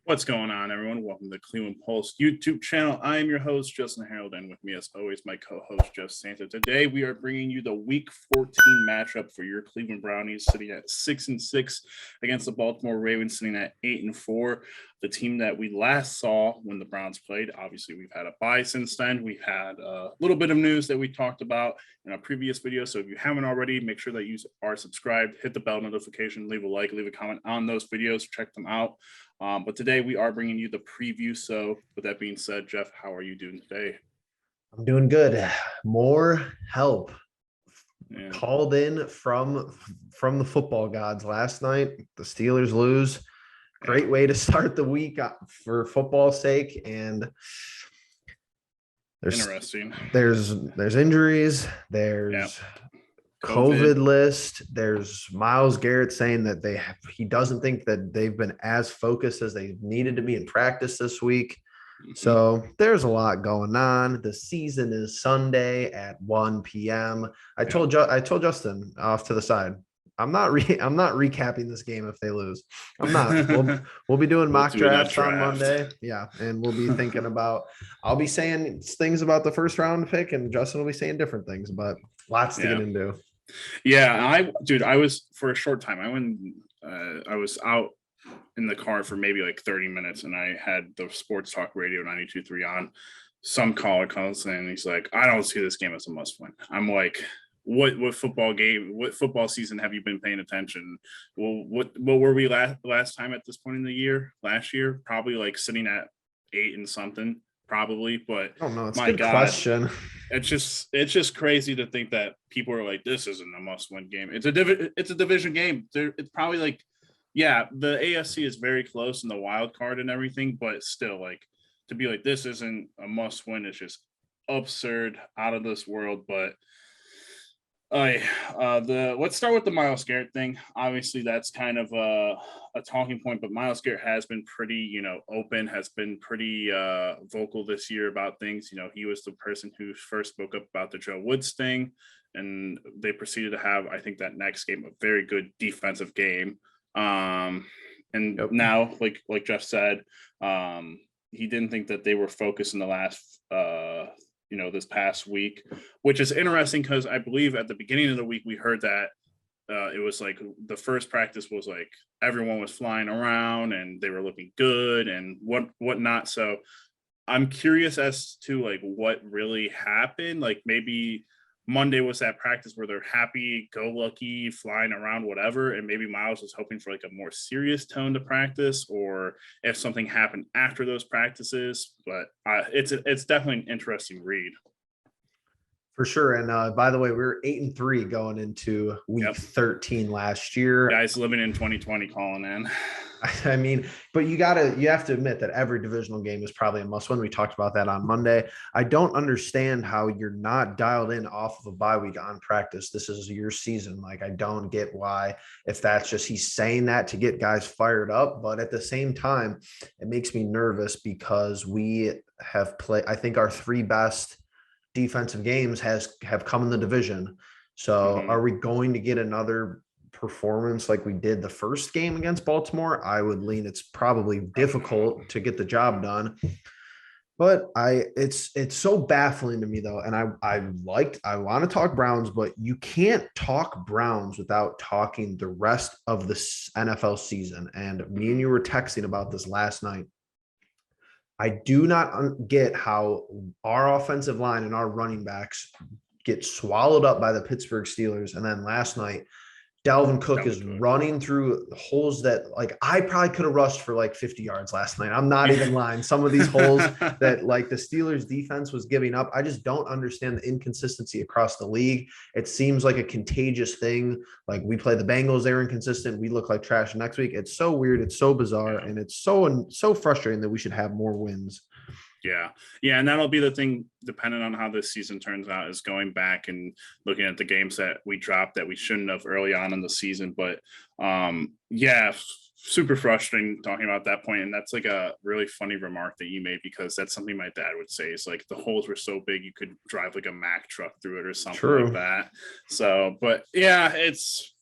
What's going on, everyone? Welcome to the Cleveland Pulse YouTube channel. I am your host, Justin Harold, and with me, as always, my co-host, Jeff Santa. Today, we are bringing you the Week 14 matchup for your Cleveland Brownies, sitting at 6-6 against the Baltimore Ravens, sitting at 8-4. The team that we last saw when the Browns played. Obviously, we've had a bye since then. We've had a little bit of news that we talked about in a previous video. So if you haven't already, make sure that you are subscribed, hit the bell notification, leave a like, leave a comment on those videos, check them out. But today we are bringing you the preview. So with that being said, Jeff, how are you doing today? I'm doing good. More help called in from the football gods last night. The Steelers lose. Great way to start the week for football's sake. And there's interesting. There's injuries. There's COVID list. There's Myles Garrett saying that he doesn't think that they've been as focused as they needed to be in practice this week. So there's a lot going on. The season is Sunday at 1 p.m. I told Justin off to the side, I'm not recapping this game if they lose. I'm not. We'll be doing mock drafts on Monday. Yeah, and we'll be thinking about. I'll be saying things about the first round pick, and Justin will be saying different things. But lots to get into. Yeah, I was for a short time. I was out in the car for maybe like 30 minutes, and I had the Sports Talk Radio 92.3 on. Some caller calls and he's like, "I don't see this game as a must win." I'm like, what football season have you been paying attention? Well, what were we last time at this point in the year? Last year, probably like sitting at 8 and something, probably. But I don't know. It's a good question. It's just crazy to think that people are like, this isn't a must-win game. It's a division game. It's probably like, yeah, the AFC is very close in the wild card and everything, but still, like, to be like, this isn't a must-win. It's just absurd, out of this world. But let's start with the Myles Garrett thing. Obviously, that's kind of a talking point, but Myles Garrett has been pretty, open, has been pretty vocal this year about things. He was the person who first spoke up about the Joe Woods thing, and they proceeded to have, I think, that next game, a very good defensive game. Now, like Jeff said, he didn't think that they were focused in the last this past week, which is interesting because I believe at the beginning of the week we heard that it was like the first practice was like everyone was flying around and they were looking good and whatnot. So I'm curious as to like what really happened. Like maybe Monday was that practice where they're happy, go lucky, flying around, whatever. And maybe Myles was hoping for like a more serious tone to practice, or if something happened after those practices. But it's definitely an interesting read. For sure. And by the way, we were 8-3 going into week 13 last year. Guys living in 2020 calling in. I mean, but you have to admit that every divisional game is probably a must win. We talked about that on Monday. I don't understand how you're not dialed in off of a bye week on practice. This is your season. Like, I don't get why, if that's just he's saying that to get guys fired up. But at the same time, it makes me nervous because we have played, I think our three best defensive games have come in the division. So Are we going to get another performance like we did the first game against Baltimore? I would lean it's probably difficult to get the job done. But it's so baffling to me though. And I want to talk Browns, but you can't talk Browns without talking the rest of the NFL season. And me and you were texting about this last night. I do not get how our offensive line and our running backs get swallowed up by the Pittsburgh Steelers. And then last night, Dalvin Cook is running through holes that, like, I probably could have rushed for like 50 yards last night. I'm not even lying. Some of these holes that like the Steelers defense was giving up, I just don't understand the inconsistency across the league. It seems like a contagious thing. Like, we play the Bengals, they're inconsistent. We look like trash next week. It's so weird. It's so bizarre. And it's so frustrating that we should have more wins. Yeah. And that'll be the thing, depending on how this season turns out, is going back and looking at the games that we dropped that we shouldn't have early on in the season. But super frustrating talking about that point. And that's like a really funny remark that you made, because that's something my dad would say, is like the holes were so big you could drive like a Mack truck through it or something like that. So, but yeah, it's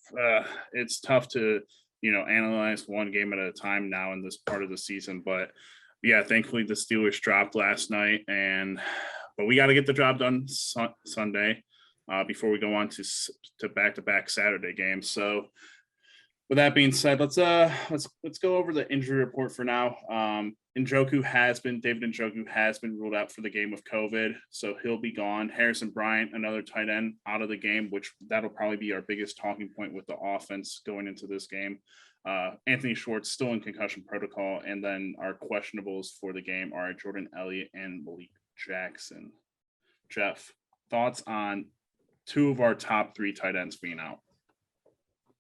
tough to analyze one game at a time now in this part of the season. But yeah, thankfully the Steelers dropped last night, but we got to get the job done Sunday before we go on to back-to-back Saturday games. So with that being said, let's go over the injury report for now. David Njoku has been ruled out for the game with COVID, so he'll be gone. Harrison Bryant, another tight end, out of the game, which that'll probably be our biggest talking point with the offense going into this game. Anthony Schwartz still in concussion protocol, and then our questionables for the game are Jordan Elliott and Malik Jackson. Jeff, thoughts on two of our top three tight ends being out?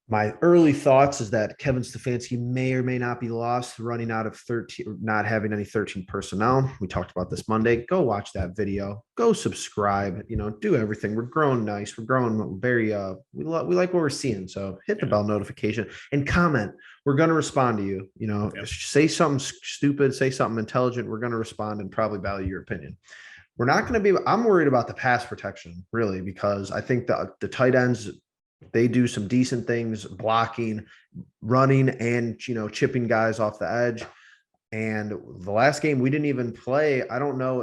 My early thoughts is that Kevin Stefanski may or may not be lost, running out of 13, not having any 13 personnel. We talked about this Monday. Go watch that video. Go subscribe. Do everything. We're growing nice. We're growing very. We like what we're seeing. So hit the bell notification and comment. We're going to respond to you. Say something stupid. Say something intelligent. We're going to respond and probably value your opinion. We're not going to be. I'm worried about the pass protection really, because I think the tight ends, they do some decent things, blocking, running, and chipping guys off the edge. And the last game we didn't even play. I don't know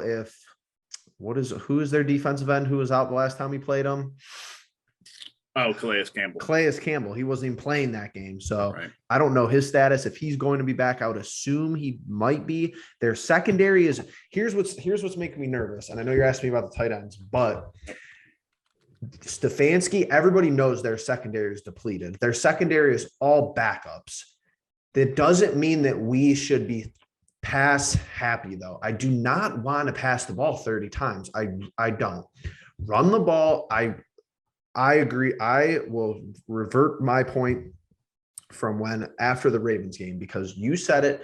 who is their defensive end who was out the last time we played them. Oh, Calais Campbell. Calais Campbell. He wasn't even playing that game. So right. I don't know his status. If he's going to be back, I would assume he might be. Their secondary is here's what's making me nervous. And I know you're asking me about the tight ends, but Stefanski, everybody knows their secondary is depleted. Their secondary is all backups. That doesn't mean that we should be pass happy, though. I do not want to pass the ball 30 times. I don't. Run the ball. I agree. I will revert my point from after the Ravens game, because you said it.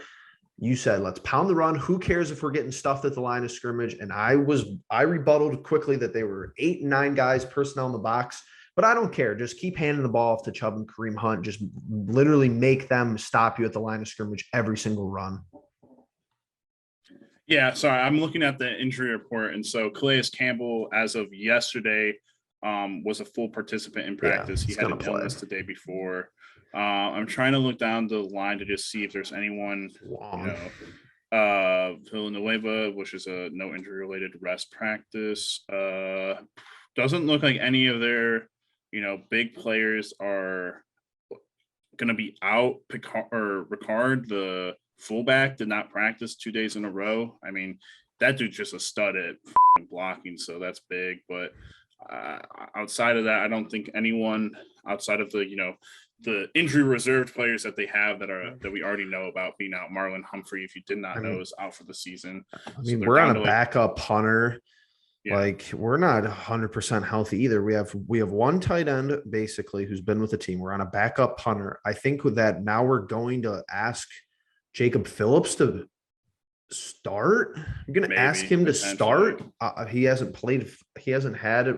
You said, let's pound the run. Who cares if we're getting stuffed at the line of scrimmage? And I rebutted quickly that they were 8 and 9 guys personnel in the box, but I don't care. Just keep handing the ball off to Chubb and Kareem Hunt. Just literally make them stop you at the line of scrimmage every single run. Yeah, sorry. I'm looking at the injury report. And so Calais Campbell, as of yesterday, was a full participant in practice. He had an illness the day before. I'm trying to look down the line to just see if there's anyone, Villanueva, which is a no injury related rest practice. Doesn't look like any of their, big players are going to be out. Ricard, the fullback, did not practice 2 days in a row. I mean, that dude's just a stud at blocking, so that's big. But outside of that, I don't think anyone outside of the injury reserved players that they have that we already know about being out. Marlon Humphrey, if you did not know, is out for the season. I mean, we're on a backup punter. Yeah. Like, we're not 100% healthy either. We have one tight end basically who's been with the team. We're on a backup punter. I think with that, now we're going to ask Jacob Phillips to start. I'm going to ask him to start. He hasn't played. He hasn't had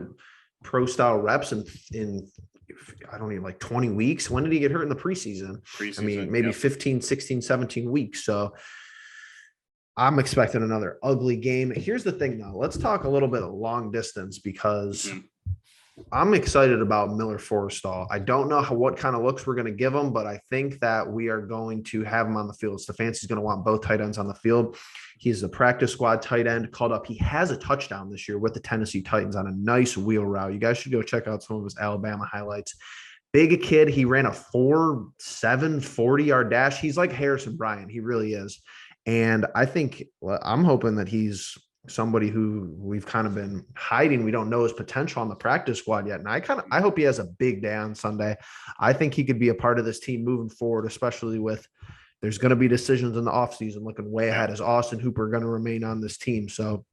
pro style reps in I don't even 20 weeks. When did he get hurt in the preseason? I mean, maybe 15, 16, 17 weeks. So I'm expecting another ugly game. Here's the thing though. Let's talk a little bit of long distance, because I'm excited about Miller Forrestall. I don't know what kind of looks we're going to give him, but I think that we are going to have him on the field. Stefanski's going to want both tight ends on the field. He's the practice squad tight end called up. He has a touchdown this year with the Tennessee Titans on a nice wheel route. You guys should go check out some of his Alabama highlights. Big kid. He ran a 4.7 40-yard dash. He's like Harrison Bryant. He really is. And I'm hoping that he's somebody who we've kind of been hiding. We don't know his potential on the practice squad yet. And I hope he has a big day on Sunday. I think he could be a part of this team moving forward, especially with there's going to be decisions in the offseason looking way ahead. Is Austin Hooper going to remain on this team? So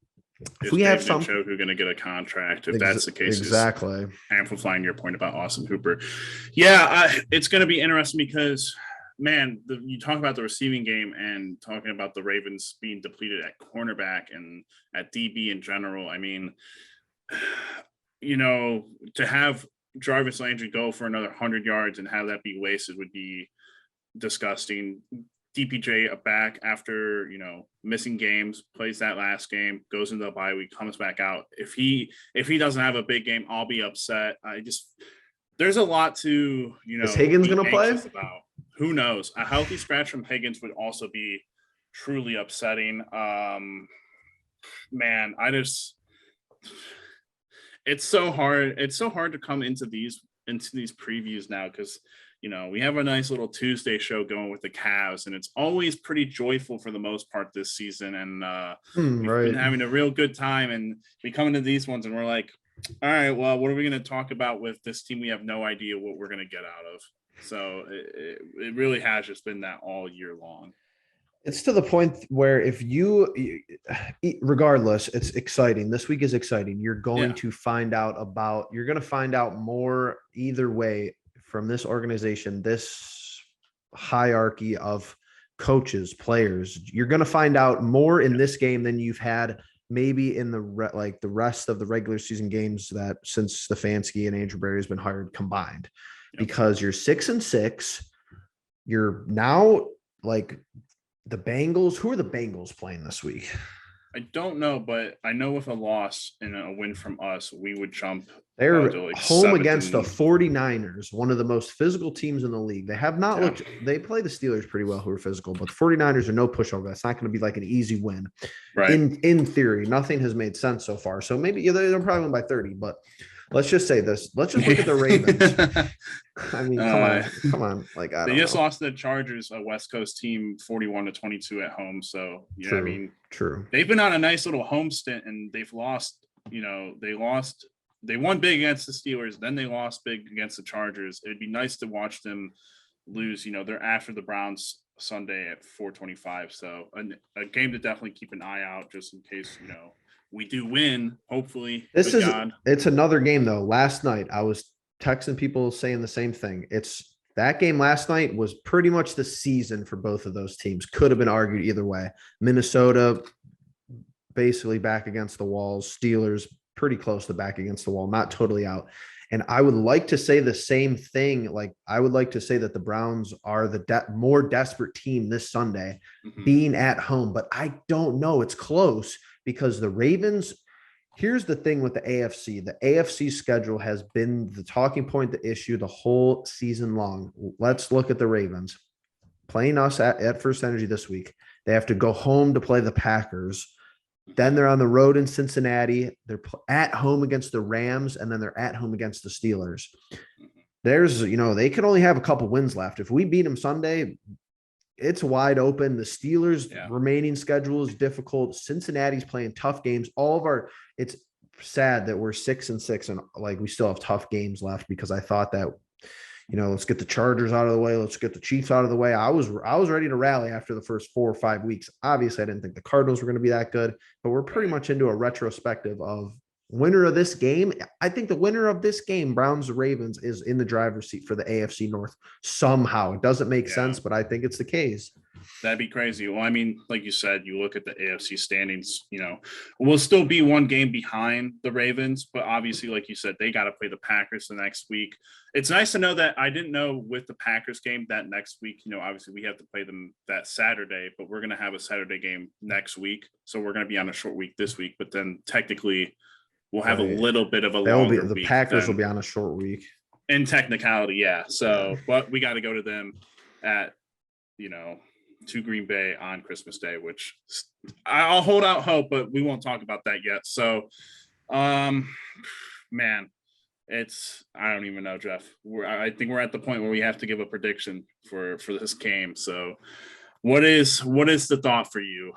if we have some who's going to get a contract, if that's the case, exactly amplifying your point about Austin Hooper. Yeah, it's going to be interesting because, man, you talk about the receiving game and talking about the Ravens being depleted at cornerback and at DB in general. I mean, to have Jarvis Landry go for another 100 yards and have that be wasted would be disgusting. DPJ back after, missing games, plays that last game, goes into the bye week, comes back out. If he doesn't have a big game, I'll be upset. There's a lot to, Is Higgins going to play? About. who knows? A healthy scratch from Higgins would also be truly upsetting. Man, it's so hard. It's so hard to come into these previews now because we have a nice little Tuesday show going with the Cavs, and it's always pretty joyful for the most part this season. And we've been having a real good time, and we come into these ones, and we're like, all right, well, what are we going to talk about with this team? We have no idea what we're going to get out of. So it really has just been that all year long. It's to the point where if regardless, it's exciting. This week is exciting. You're going to find out more either way from this organization, this hierarchy of coaches, players. You're going to find out more in this game than you've had maybe in the rest of the regular season games that since Stefanski and Andrew Berry has been hired combined, because you're 6-6. You're now like the Bengals. Who are the Bengals playing this week? I don't know, but I know with a loss and a win from us, we would jump. They're home against the 49ers, one of the most physical teams in the league. They have not looked – they play the Steelers pretty well, who are physical, but the 49ers are no pushover. That's not going to be like an easy win. Right. In theory, nothing has made sense so far. So maybe they'll probably win by 30, but let's just say this. Let's just look at the Ravens. I mean, come on. Like, they just lost to the Chargers, a West Coast team, 41-22 at home. So, true, I mean, true. They've been on a nice little home stint, and they've lost. They won big against the Steelers, then they lost big against the Chargers. It'd be nice to watch them lose. They're after the Browns Sunday at 4:25. So a game to definitely keep an eye out just in case, we do win, hopefully. It's another game though. Last night I was texting people saying the same thing. That game last night was pretty much the season for both of those teams. Could have been argued either way. Minnesota basically back against the walls. Steelers pretty close to back against the wall, not totally out. And I would like to say the same thing. Like, I would like to say that the Browns are the more desperate team this Sunday, being at home. But I don't know. It's close because the Ravens – here's the thing with the AFC. The AFC schedule has been the talking point, the issue the whole season long. Let's look at the Ravens. Playing us at First Energy this week. They have to go home to play the Packers. Then they're on the road in Cincinnati. They're at home against the Rams, and then they're at home against the Steelers. They can only have a couple wins left. If we beat them Sunday, it's wide open. The Steelers' remaining schedule is difficult. Cincinnati's playing tough games. It's sad that we're 6-6 and like we still have tough games left because I thought that, let's get the Chargers out of the way. Let's get the Chiefs out of the way. I was ready to rally after the first 4 or 5 weeks. Obviously, I didn't think the Cardinals were going to be that good, but we're pretty much into a retrospective of winner of this game. I think the winner of this game, Browns Ravens, is in the driver's seat for the AFC North somehow. It doesn't make sense, but I think it's the case. That'd be crazy. Well, I mean, like you said, you look at the AFC standings, we'll still be one game behind the Ravens, but obviously, like you said, they got to play the Packers the next week. It's nice to know that I didn't know with the Packers game that next week, obviously we have to play them that Saturday, but we're going to have a Saturday game next week. So we're going to be on a short week this week, but then technically we'll have a little bit of a longer week. The Packers will be on a short week. In technicality, yeah. So, but we got to go to them at, to Green Bay on Christmas Day, which I'll hold out hope, but we won't talk about that yet. So, man, I don't even know, Jeff. I think we're at the point where we have to give a prediction for this game. So what is the thought for you?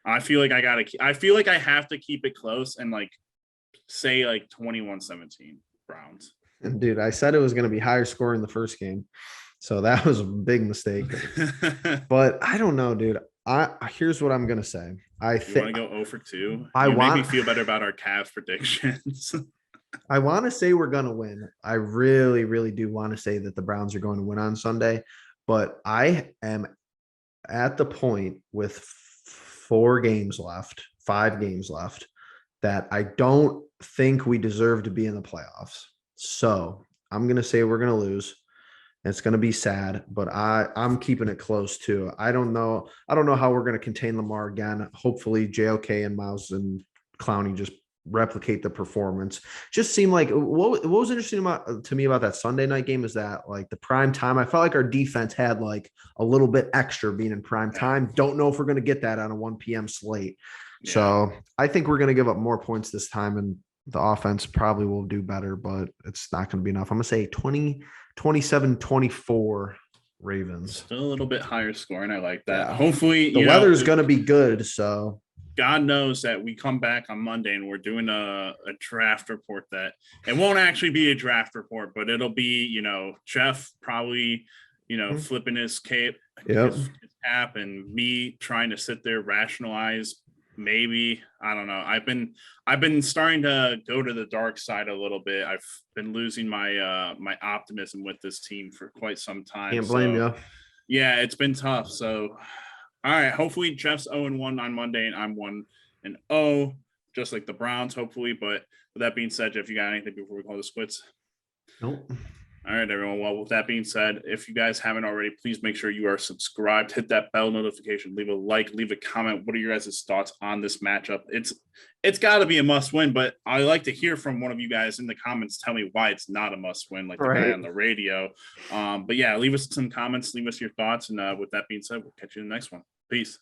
I feel like I have to keep it close and say 21-17 Browns. And dude, I said it was going to be higher score in the first game. So that was a big mistake. But I don't know, dude. Here's what I'm gonna say. I think want to go 0 for 2. Make me feel better about our Cavs predictions. I want to say we're gonna win. I really, really do want to say that the Browns are going to win on Sunday. But I am at the point with 5 games left, that I don't think we deserve to be in the playoffs. So I'm gonna say we're gonna lose. It's going to be sad, but I'm keeping it close too. I don't know how we're going to contain Lamar again. Hopefully JOK and Myles and Clowney just replicate the performance. Just seemed like what was interesting to me about that Sunday night game is that like the prime time, I felt like our defense had like a little bit extra being in prime time. Don't know if we're going to get that on a 1 p.m. slate. Yeah. So I think we're going to give up more points this time, and the offense probably will do better, but it's not going to be enough. I'm going to say 27-24 Ravens. Still a little bit higher scoring. I like that. Yeah. Hopefully, the weather's going to be good. So God knows that we come back on Monday and we're doing a draft report that it won't actually be a draft report, but it'll be, Jeff probably, flipping his cape, his cap, and me trying to sit there, rationalize. Maybe, I don't know. I've been starting to go to the dark side a little bit. I've been losing my my optimism with this team for quite some time. Can't blame you. Yeah, it's been tough. So, all right. Hopefully, Jeff's 0-1 on Monday, and I'm 1-0, just like the Browns. Hopefully, but with that being said, Jeff, you got anything before we call the splits? Nope. All right, everyone. Well, with that being said, if you guys haven't already, please make sure you are subscribed, hit that bell notification, leave a like, leave a comment. What are your guys' thoughts on this matchup? It's got to be a must win, but I like to hear from one of you guys in the comments. Tell me why it's not a must win, like the guy on the radio. But yeah, leave us some comments, leave us your thoughts. And with that being said, we'll catch you in the next one. Peace.